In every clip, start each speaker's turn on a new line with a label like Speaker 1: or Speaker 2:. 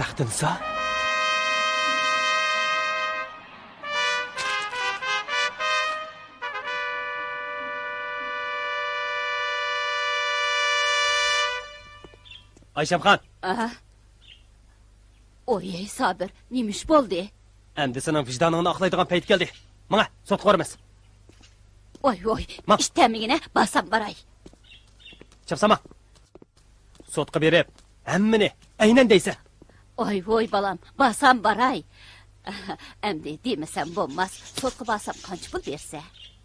Speaker 1: Baxtinsa? Ayşemxon.
Speaker 2: Aha. Oy, Sabir, neymiş bo'ldi?
Speaker 1: Endi sening vijdoningni oqlaydigan payt keldi. Mana, sot qo'ramiz.
Speaker 2: Oy, ishtamigina basam baray.
Speaker 1: Chapsama. Sotqa berib, hammani aynan deysa.
Speaker 2: Oy, balam, basam baray. Endi demasam bo'lmas. Sotqa basam qancha pul bersa?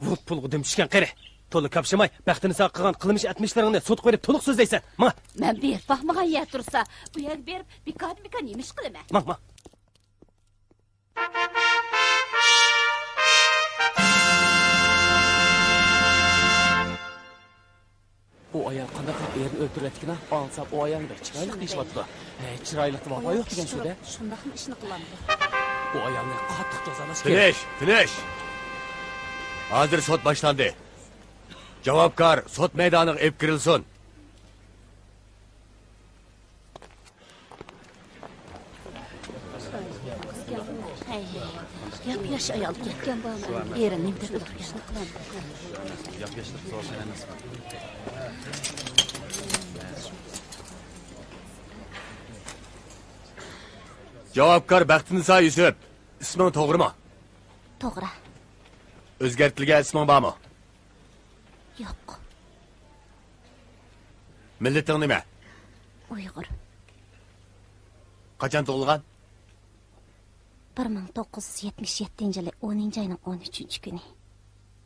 Speaker 1: Vut pulga dimishgan qari. To'li kapshamay, baxtini saqqigan qilmish atmishlaringni sot qo'yib to'liq so'zlaysan. Mana.
Speaker 2: Men berib baxmagan ya tursa, bu yer berib bikan nemish qilaman.
Speaker 1: Mana. Bu ayol qanday qilib erini o'ltirayotgan? Olsam o ayolni bir chiroyli deyishmoqda. Chiroyli vafo yo'q degan so'da.
Speaker 2: Shundaqmi ishni qilamiz?
Speaker 1: Bu ayolni qattiq jazolash kerak.
Speaker 3: Tinish. Hozir sot boshlandi. Javobgar sot maydoniga olib kirilsin.
Speaker 2: Yosh ayol ketgan bo'lgan. Erini nimda ishni qilamiz.
Speaker 4: Yoshlik zo'r emas.
Speaker 3: Javobgar Baxtinisa Yusuf. İsming to'g'rimi?
Speaker 2: To'g'ri.
Speaker 3: O'zgartirilgan isming bormi?
Speaker 2: Yo'q.
Speaker 3: Millating nima?
Speaker 2: Uyg'ur.
Speaker 3: Qachon tug'ilgan?
Speaker 2: 1977-yil 10-oyning 13-kuni.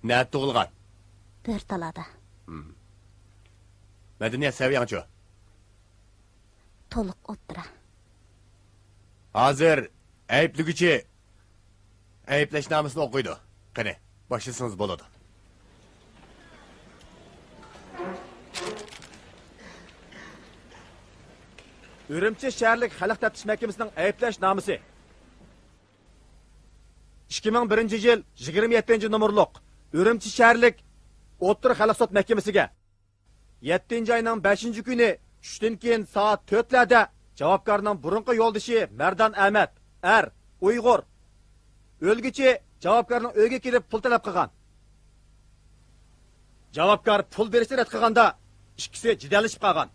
Speaker 3: Nima tug'ilgan?
Speaker 2: Bertalada.
Speaker 3: Madaniyat saviyangchi?
Speaker 2: To'liq o'tira.
Speaker 3: Hozir ayblugichi ayblashnomasini o'qiydi. Qani, boshlasangiz bo'ladi.
Speaker 5: Ürümçi şəhərlik Xalq Təftiş Məhkəməsinin ayıblaşnamesi. 2001 yıl 27 numurluq Ürümçi şəhərlik O'ttir Xalq Sot Məhkəməsiga 7 ayının 5 günü tushdan keyin soat 4larda javobgarning burunqi yo'ldoshi Mardan Ahmad, Uyg'ur. O'lguchi javobgarning uyga kelib pul talab qilgan. Javobgar pul berishni rad qilganda ikkisi jidallashib qolgan.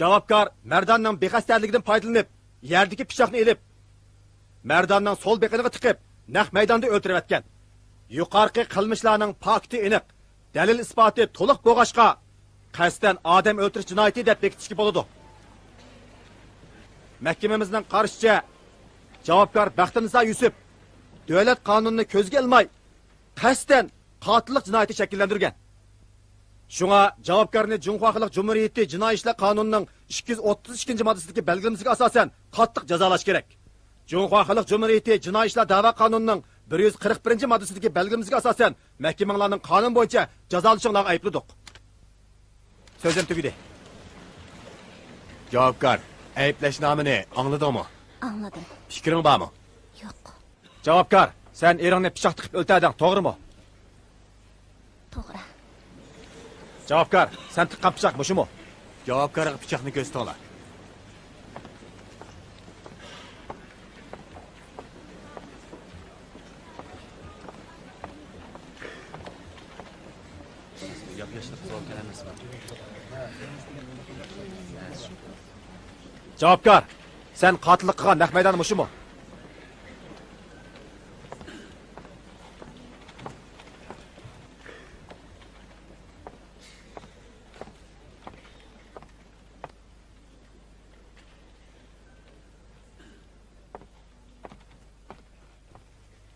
Speaker 5: Javobgar Mardanning bexastarligidan foydalanib, yerdagi pichoqni elib, Mardanning sol beqiniga tiqib, naq maydonda o'ltirib atgan. Yuqorqi qilmishlarning fakti aniq, dalil isboti to'liq bo'g'ashqa qasddan odam o'ldirish jinoyati deb bekitishga bo'ladi. Mahkamamizning qarashicha javobgar Baxtinisa Yusuf davlat qonunini ko'zga olmay qasddan qotillik jinoyati shakllantirgan. Shunga javobgarni Jumhur Xalq Cumhuriyeti Jinoiy ishlar qonunining 232-moddasidagi belgilamasiga asosan qattiq jazolash kerak. Jumhur Xalq Cumhuriyeti Jinoiy ishlar da'vo qonunining 141-moddasidagi belgilamasiga asosan mahkamalarning qonun bo'yicha jazolashinglar aybladik. Sözüm tugidi.
Speaker 3: Javobgar, ayblashnomani angladingmi?
Speaker 2: Anladim.
Speaker 3: Fikring bormi?
Speaker 2: Yo'q.
Speaker 5: Javobgar, sen eringni pichoq tiqib o'ltirding, to'g'rimi?
Speaker 2: To'g'ri.
Speaker 5: Javobgar, sen tiqqan pichoq mushumi?
Speaker 3: Javobgarga pichoqni ko'rsatinglar.
Speaker 4: Yoshlik zo'r emas.
Speaker 5: Javobgar, sen qotillik qilgan naq maydoni mushumi?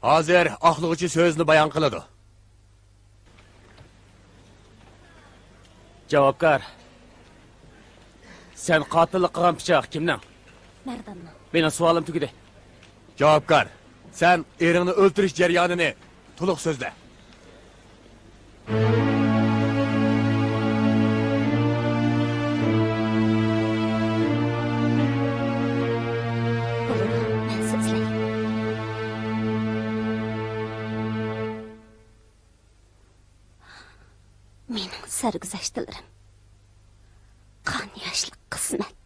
Speaker 3: Hozir oqlug'uchi so'zni bayon qiladi.
Speaker 1: Javobgar. Sen qotillik qilgan pichoq kimning?
Speaker 2: Mardanning.
Speaker 1: Mening savolim tugadi.
Speaker 3: Javobgar, sen eringni o'ldirish jarayonini to'liq so'zla.
Speaker 2: Men so'zlay. Mening sarguzashtlarim. Qon yoshlik qismat.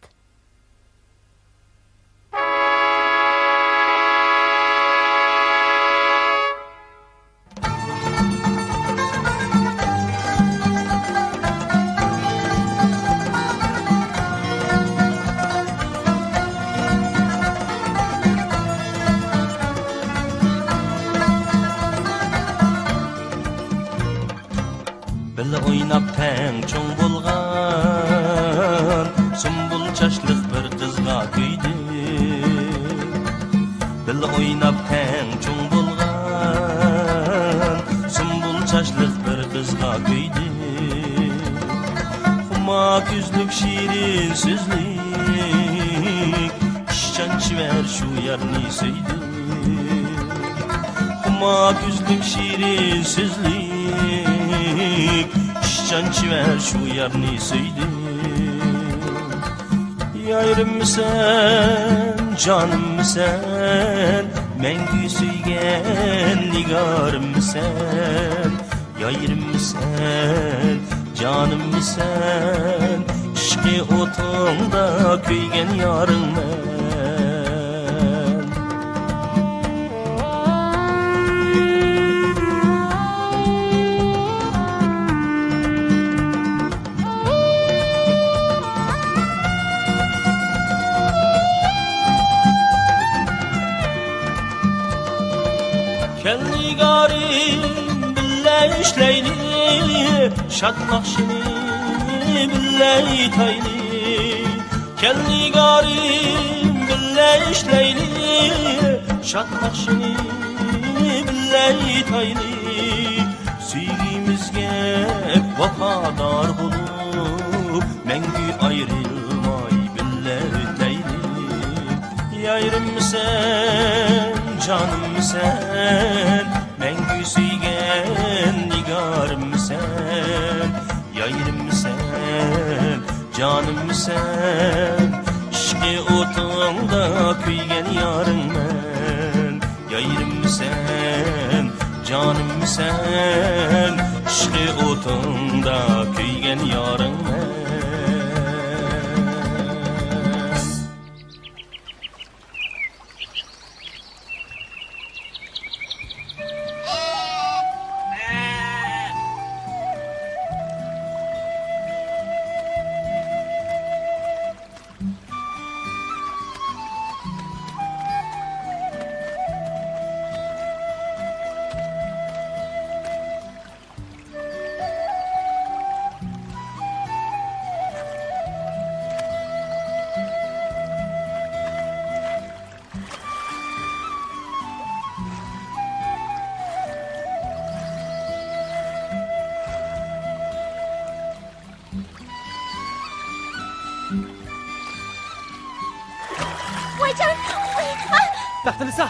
Speaker 6: teng çoğ bolgan sumbul çaşlıq bir qızğa kuydi bil oynap teng çoğ bolgan sumbul çaşlıq bir qızğa kuydi xuma küzlük şirin sözlük işcan çiver şu yarni söydi xuma küzlük şirin sözlük işcan çiver şu yarni söydi Yayrım sen, canım sen, mengü söygen nigarım sen. Yayrım sen, canım sen, işki otunda köygen yarın men. Kelli garim bille işleyli şat nakşini bille tayli Kelli garim bille işleyli şat nakşini bille tayli Süygimizge vafadar bulup mengü ayrılmay bille tayli Yayrım sen canım sen, mengü söygen nigarım sen. Yayrım sen, canım sen, işki otunda kuygen yarın men. Yayrım sen, canım sen, işki otunda kuygen yarın men.
Speaker 2: Vaycan!
Speaker 1: Baxtınızsa!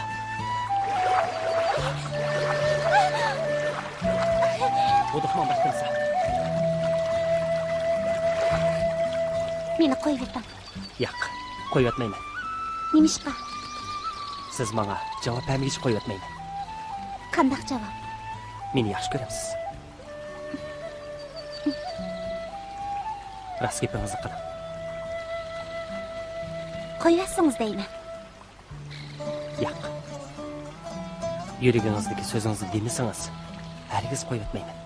Speaker 1: Oduqman baxtınızsa.
Speaker 2: Meni qo'yib eting.
Speaker 1: Yo'q, qo'yib o'tmayman.
Speaker 2: Nimishqa?
Speaker 1: Siz menga javob bermagich qo'yib o'tmayman.
Speaker 2: Qandaq javob?
Speaker 1: Meni yaxshi ko'ramsiz. Rost gapingizni qiling.
Speaker 2: Qo'yasınız deyman.
Speaker 1: Yo'q. Yuragingizdagi so'zingizni demasangiz, hargiz qo'yib o'tmayman.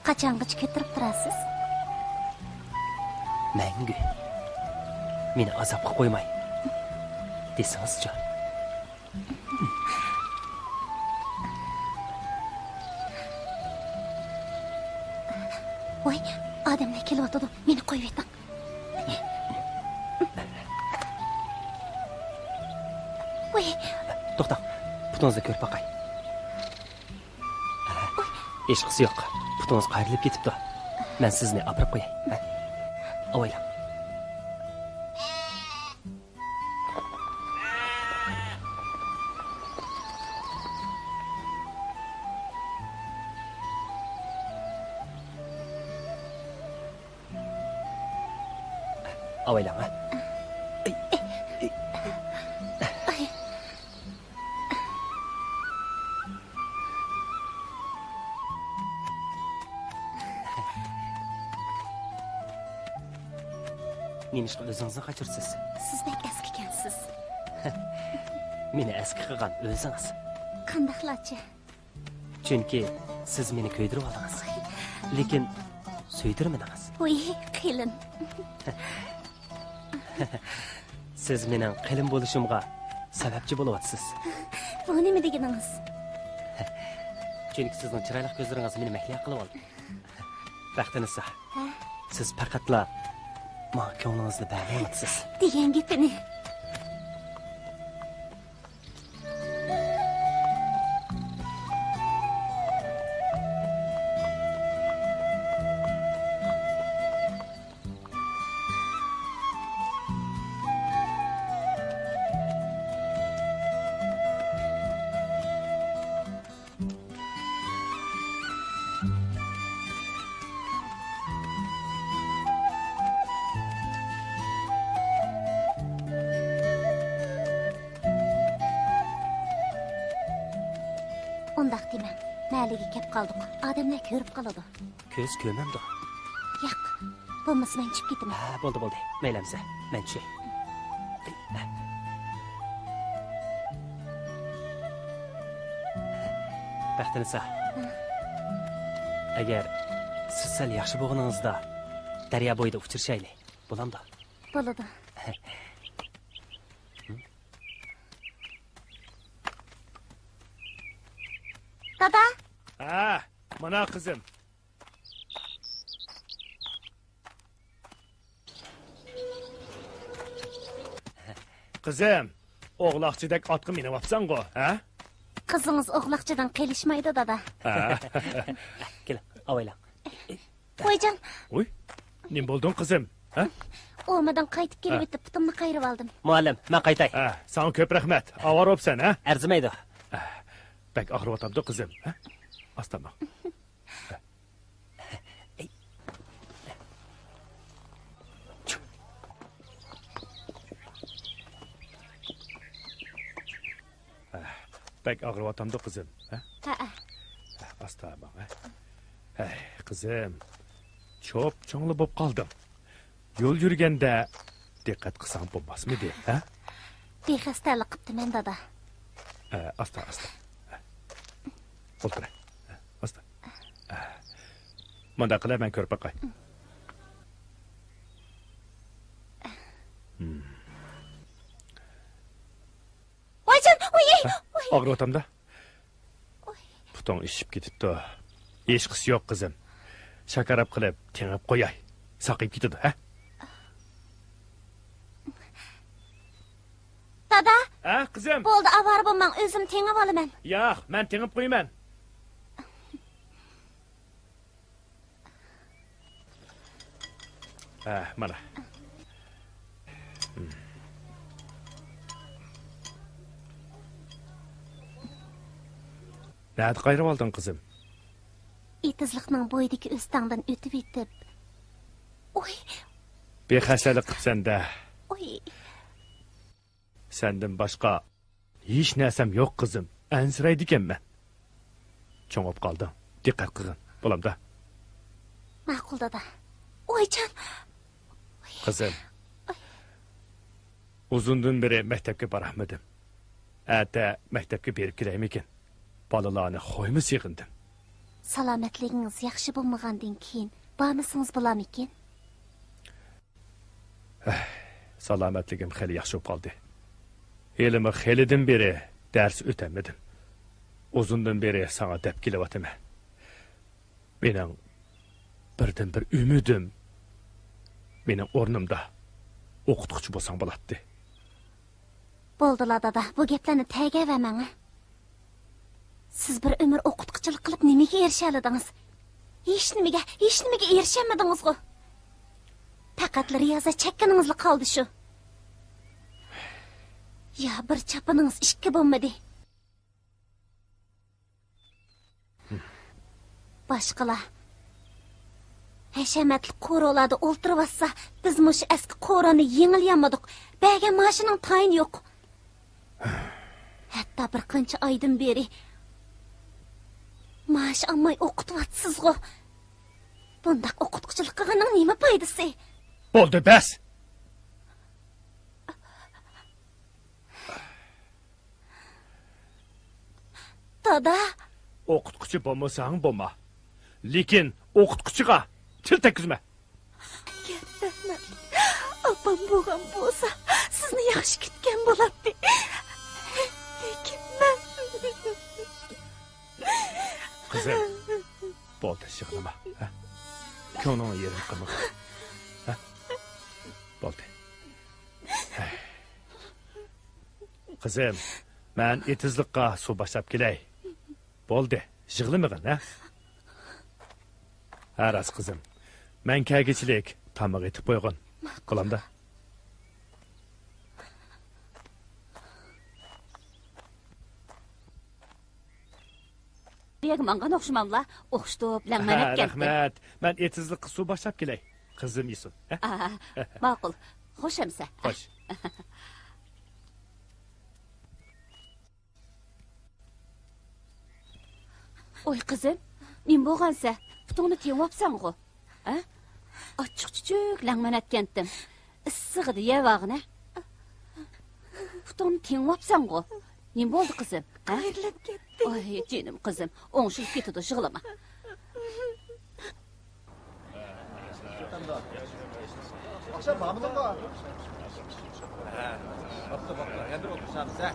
Speaker 2: Qachongacha ketirib turasiz?
Speaker 1: Mangu. Meni azobga qo'ymay. Desangiz-chi.
Speaker 2: Voy, odamlar kelyotdi. Meni qo'yib eting. Voy,
Speaker 1: To'xtang. Putingizni ko'rib boqay. Hech qisi yo'q. Putingiz qayrilib ketibdi. Men sizni olib qo'yay. Avaylang. Avaylang, ha? Nemish o'zingizni qochirsiz?
Speaker 2: Sizdek eski ekansiz.
Speaker 1: Meni eski qilgan o'zingiz.
Speaker 2: Qandaqlarcha?
Speaker 1: Chunki siz meni ko'ydirib oldingiz. Lekin suydirmadingiz.
Speaker 2: Voy, qilin.
Speaker 1: Siz mening qilin bo'lishimga sababchi bo'lyapsiz.
Speaker 2: Bu nima deganingiz?
Speaker 1: Chunki sizning chiroyli ko'zlaringiz meni mahliyo qilib oldi.
Speaker 7: Vaqtinizsa. Siz faqatla ma ko'nglingizni bermayapsiz.
Speaker 2: degan gapini. Ondaq deməm. Məliga kep qaldık. Adamlar görüp qaladı.
Speaker 7: Ko'z ko'mamdi.
Speaker 2: Yo'q. Bo'lmasa men chiqib ketaman.
Speaker 7: Ha, bo'ldi. Maylamsa, men tushay. Vaqtinizsa. Agar siz sal yaxshi bo'lganingizda daryo bo'yida uchrashaylik. Bo'lamdi.
Speaker 2: Bo'ladi. Dada,
Speaker 8: Ha, mana kızım. Kızım, oğlakçıdak atkı minivapsan go, ha?
Speaker 2: qizingiz o'g'loqchadan qilishmaydi, dada.
Speaker 7: Kel, avaylang.
Speaker 2: Qo'yjon,
Speaker 8: Uy, ne buldun kızım, ha?
Speaker 2: o'madan qaytib kelib o'tib putimni qayirib oldim.
Speaker 7: Muallim, men qaytay.
Speaker 8: Ha, sana köp rahmet. Avar opsan, ha?
Speaker 7: Arzimaydi.
Speaker 8: Bek ahır vatamda kızım, ha? Astama. Bek ağır vatamda kızım, ha?
Speaker 2: Ha,
Speaker 8: Astama, ha? Hey, kızım. Çok çoğunlu bop kaldım. Yol yürgende dikkat kısan bulmaz mı diye, ha?
Speaker 2: bexastalik qiptiman, dada.
Speaker 8: Asta. Otur. Asta. Manda qilay men ko'rib boqay.
Speaker 2: Qo'yjon, uy.
Speaker 8: Og'ir o'tamda. Putung ishib ketibdi. Hechqisi yo'q qizim. Shakarab qilib, tengib qo'yay. Saqib ketadi, ha?
Speaker 2: Dada,
Speaker 8: Ha, qizim.
Speaker 2: bo'ldi, avara bo'lmang, o'zim tengib olaman.
Speaker 8: Yo'q, men tengib qo'yman. Mana. Nerede qayrib oldun kızım?
Speaker 2: Etizliqning bo'yidagi o'stangdan o'tib etib. Uy,
Speaker 8: Bexasalik qilsan-da.
Speaker 2: uy.
Speaker 8: Senden başka hiç narsam yo'q kızım. Ansiraydi ekanman. Cho'ngib qolding. Diqqat qilgin. Bo'lamda.
Speaker 2: Ma'qul, dada. O'yjon.
Speaker 8: Kızım. Uzundan beri maktabga boramadim. Ata maktabga berib kelaymikin. Balalarni xo'ymi sig'indim.
Speaker 2: Salomatligingiz yaxshi bo'lmagandan keyin bormasangiz bo'larmikin?
Speaker 8: Salomatligim xeli yaxshi bo'lib qoldi. Elimi xelidan beri dars o'tamadim. Uzundan beri sana deb kelyapman. Mening birdan bir ümidim mening o'rnimda o'qituvchi bo'lsang bo'ladi.
Speaker 2: Bo'ldilar, dada. Bu gaplarni tagavermang. Siz bir umr o'qituvchilik qilib nimaga erisha oldingiz? Hech nimaga erishamadingiz-ku. Faqat riyozat chekkaningiz qoldi shu. Ya bir chapiningiz ikki bo'lmadi. Boshqalar hashamatli qo'rolarda o'ltirib olsa, biz mush eski qo'roni yengilyanmadik. Bergan mashining tayini yo'q. Hatto bir qancha oydan beri maash olmay o'qityapsiz-ku. Bundaq o'qituvchilik qilganning nima foydasi?
Speaker 8: Bo'ldi, bas.
Speaker 2: Dada,
Speaker 8: O'qituvchi bo'lmasang bo'lma. Lekin o'qituvchiga til tekkizma.
Speaker 2: opam bo'lgan bo'lsa, sizni yaxshi kutgan bo'lardi. Lekin men
Speaker 8: Qizim, bo'ldi, yig'lama. ko'nglingni yerim qilma. Bo'ldi. Qizim, men etizlikqa suv boshlab kelay. Bo'ldi, yig'lamag'in, ha? Aras qizim. Men kelgichilik tamoq etib qo'ygan. Qo'lamda.
Speaker 2: Diye mangan o'xshamamla, o'xshitib, langmanab ketdi.
Speaker 8: Rahmat. Men etizlikqa suv boshlab kelay. Qizim yesin, ha?
Speaker 2: Ma'qul. Xo'shamsa.
Speaker 8: Xo'sh.
Speaker 2: Oy qizim, nim bo'lgansa, putungni tiyapsan-ku. Ha? Ochiq-chuchuk langmanab ketdim. Issig'idi yevag'ini. Putungni tiyapsan-ku. Nim bo'ldi qizim?
Speaker 9: Qayrilib ketdi.
Speaker 2: Oy, jinim qizim, o'ngshilib ketdi, yig'lama.
Speaker 5: Akşam bağımlı mı? Bakla. Yandır oturacağım sen.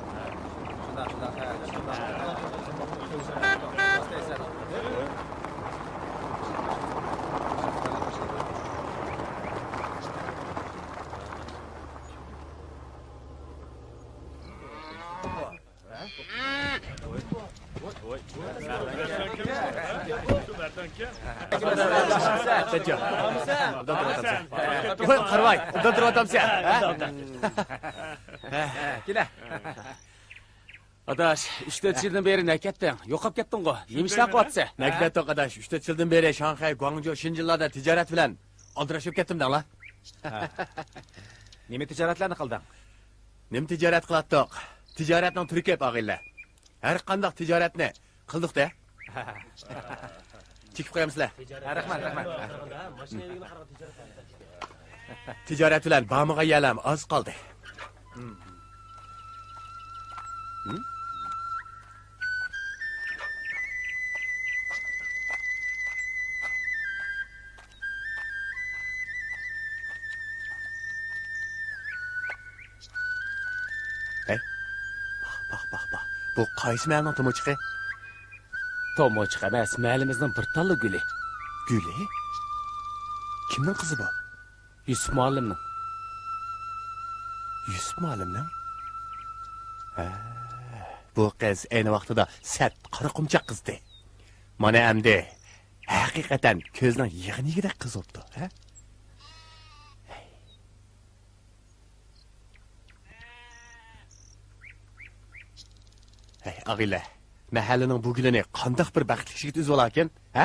Speaker 3: Qarvay, unda turib sen.
Speaker 5: Gele.
Speaker 1: Adaş, 3-4 yıldan beri ne kettin? Yo'qolib ketding-ku. Nemişlar qilyapsa?
Speaker 3: Nakbet qadash, 3 yildan beri Shanxay, Guangzhou, Shinjinlarda tijorat bilan oldirashib ketdim-da.
Speaker 5: Nima tijoratlarni qilding?
Speaker 3: Nim tijorat qilatdiq? Tijoratning turi ko'p og'illar. Har qanday tijoratni qildik-da. Chekib qo'yamizlar.
Speaker 5: Rahmat.
Speaker 3: Tijorat bilan bamiga yalam oz qoldi. Bak. Bu qaysi ma'lning tomochiqi?
Speaker 1: Tomochiq emas, mahallimizning bir talla guli.
Speaker 3: Guli? Kimning qizi bu?
Speaker 1: Yusuf muallimning.
Speaker 3: Yusuf muallimning? Bu qiz ayni vaqtida sat qaraqumchoq qizdi. Mana endi haqiqatan ko'zning yig'inigidek qiz bo'libdi, ha? Hey, Ag'ila, mahallaning bu gulini qandoq bir baxtli yigit o'zi bo'larkan, ha?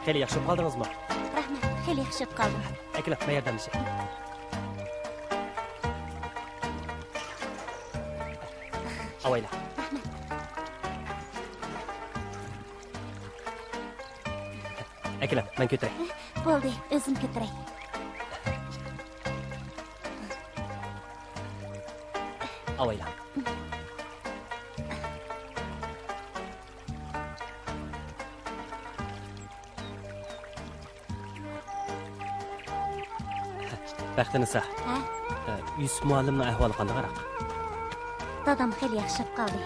Speaker 7: Xeyli yaxshi qoldingizmi?
Speaker 2: Rahmat, xeyli yaxshi qoldim.
Speaker 7: Akilab, men yordamlashay. Avayla. Akilab, men ko'taray.
Speaker 2: Bo'ldi, o'zim ko'taray.
Speaker 7: Avayla. Baxtinisa.
Speaker 2: Ha?
Speaker 7: Yusuf muallimning ahvoli qanday qaraq?
Speaker 2: Dadam xeyli yaxshi qoldi.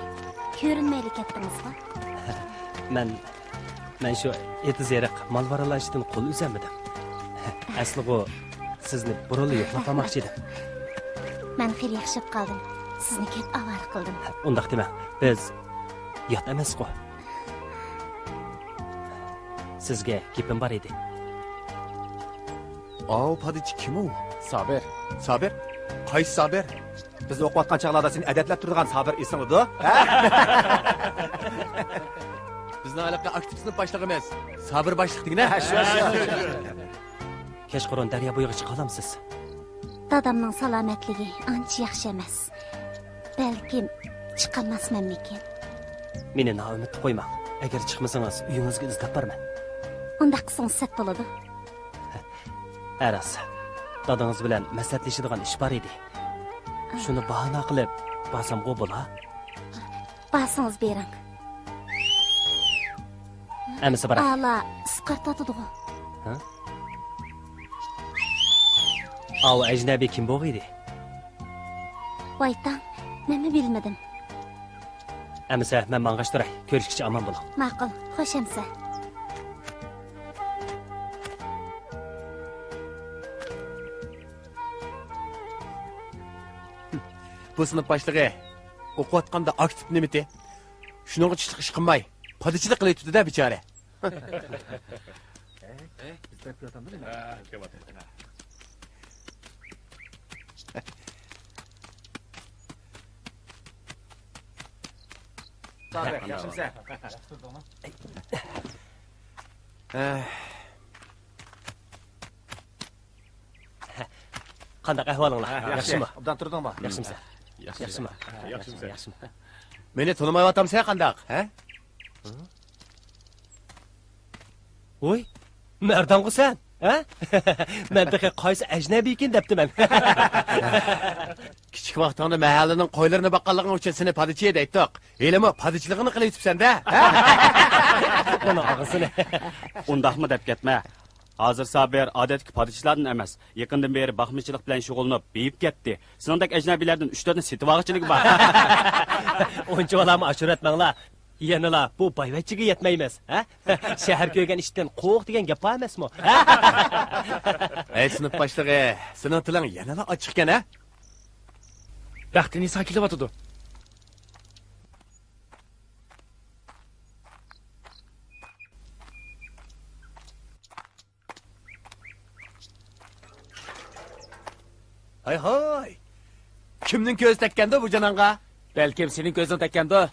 Speaker 2: Ko'rinmayli ketdingizmi?
Speaker 7: Men shu etiz yeriq mol varalashdan qo'l uzamadim. Asli bu sizni burunli yo'qlamamoqchi edim.
Speaker 2: Men xeyli yaxshi qoldim. Sizni ko'p avval qildim.
Speaker 7: Undaq dema. Biz yot emas-ku. Sizga gapim bor edi.
Speaker 3: Padichi kim u?
Speaker 1: Sabir.
Speaker 3: Sabir? Qaysi Sabir?
Speaker 5: Biz o'qiyotgan chaqlarda seni adatlab turgan Sabir esingda, ha?
Speaker 3: Bizni aloqa aktiv sinf boshlig'imiz. Sabir boshliqdingna?
Speaker 7: Kechqurun daryo bo'yiga chiqa olamsiz.
Speaker 2: Dadamning salomatligi ancha yaxshi emas. Balkim chiqamasmanmikin.
Speaker 7: Meni noumid qo'ymang. Agar chiqmasangiz uyingizga izlab borman.
Speaker 2: Unda qilsangiz sat bo'ladi.
Speaker 7: Aras. Dadangiz bilan maslahatlashadigan ish bor edi. Shuni bahona qilib borsam-ku bo'la?
Speaker 2: Borsangiz bering.
Speaker 7: Amisi bora.
Speaker 2: Ala, isqart otadi.
Speaker 7: Ha? Av ecnebi kim boğuydu?
Speaker 2: Baytan, nemi bilmedim.
Speaker 7: Əmsə, mən manğaşdıray. Görüşkici aman bulam.
Speaker 2: Maqıl, xoş əmsə.
Speaker 3: Bu sınıf başlığı okuyatqanda aktif nimiti. Şunun çişlik iş qılmay. Padişçilik qılay tutdu da biçare.
Speaker 7: Qandaq əhvalыңlar? Yaxşımı?
Speaker 5: Obdan turdun mu?
Speaker 7: Yaxşımsa? Yaxşımı? Yaxşımı?
Speaker 3: Meni tanımayvatam sen qandaq, ha?
Speaker 7: Oy, mərdanğı sən? Ha? Mən dəxi qaysı əcnəbi ikin dəpdi mən.
Speaker 3: Kiçik vaqtında mahallenin qoylarına baqqanlığın üçün seni padişçiye de ettik. Elimi padişçiliğini qılay tutsan da, ha?
Speaker 7: Onun ağısını.
Speaker 4: Undaqmı dep ketme. Hazır sabir adetki padişçilerden emas. Yakından beri bakmışçılık bilen şugulunu beyip getdi. Sınındaki ecnebilerden 3-4'ün sitivağıçılık var.
Speaker 7: Onca olamı aşır etmənla. Yanıla bu bayvetçiga yetmeymez. Ha? Şehir köygen işten qoğuk degen gap emas mı?
Speaker 3: Ey sınıf başlığı, sınıf tılın yanına açıkken, ha?
Speaker 8: Bəxtini sakilib atıdı.
Speaker 3: Hay hay. Kimnin köz tekkende bu cananga?
Speaker 1: Belki senin gözün tekkende.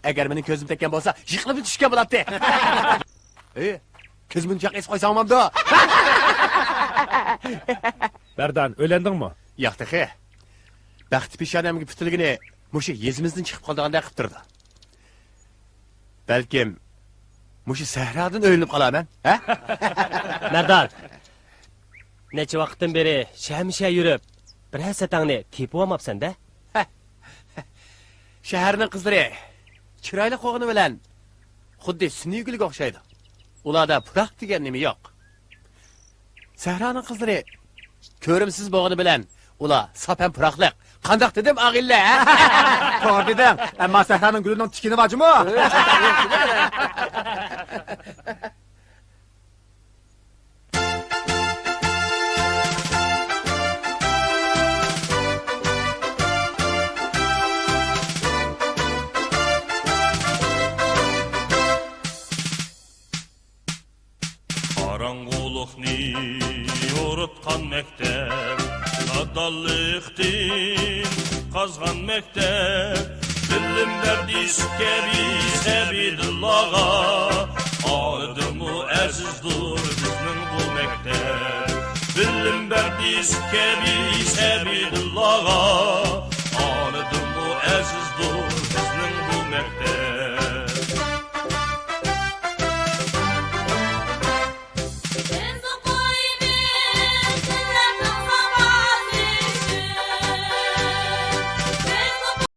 Speaker 3: Eğer benim közüm tekken bolsa, yıkılıp düşken bulattı. Közümün çak es koysam da.
Speaker 8: Berdan, öylendin mi?
Speaker 3: Yo'q tehi. Baxt peshonamga putilgini mushu yezimizdan chiqib qoldiganda qilib turdi. Balkim mushu sahrodan o'ylinib qolaman, ha?
Speaker 7: Merdan. Neçe vaqtdan beri şəhmişə yürüb, bir həsətəngni tepib olmapsan da?
Speaker 3: Shaharning qizlari chiroyli qo'g'ini bilan xuddi sun'iy gulga o'xshaydi. Ularda puraq degan nima yo'q. Sahroning qizlari ko'rimsiz bo'g'ini bilan ular sapan puraqliq. Qandaq dedim ag'illa, ha?
Speaker 5: To'g'ri deding. Ammo sahraning gulining tikini vajimi?
Speaker 6: Qarang'uluqni yo'ritgan mektep, nadallıqdin qazgan mektep, bilim berdiş kebi Sebidullah'a, adımı azizdur bizning bu mektep. Bilim berdiş kebi Sebidullah'a,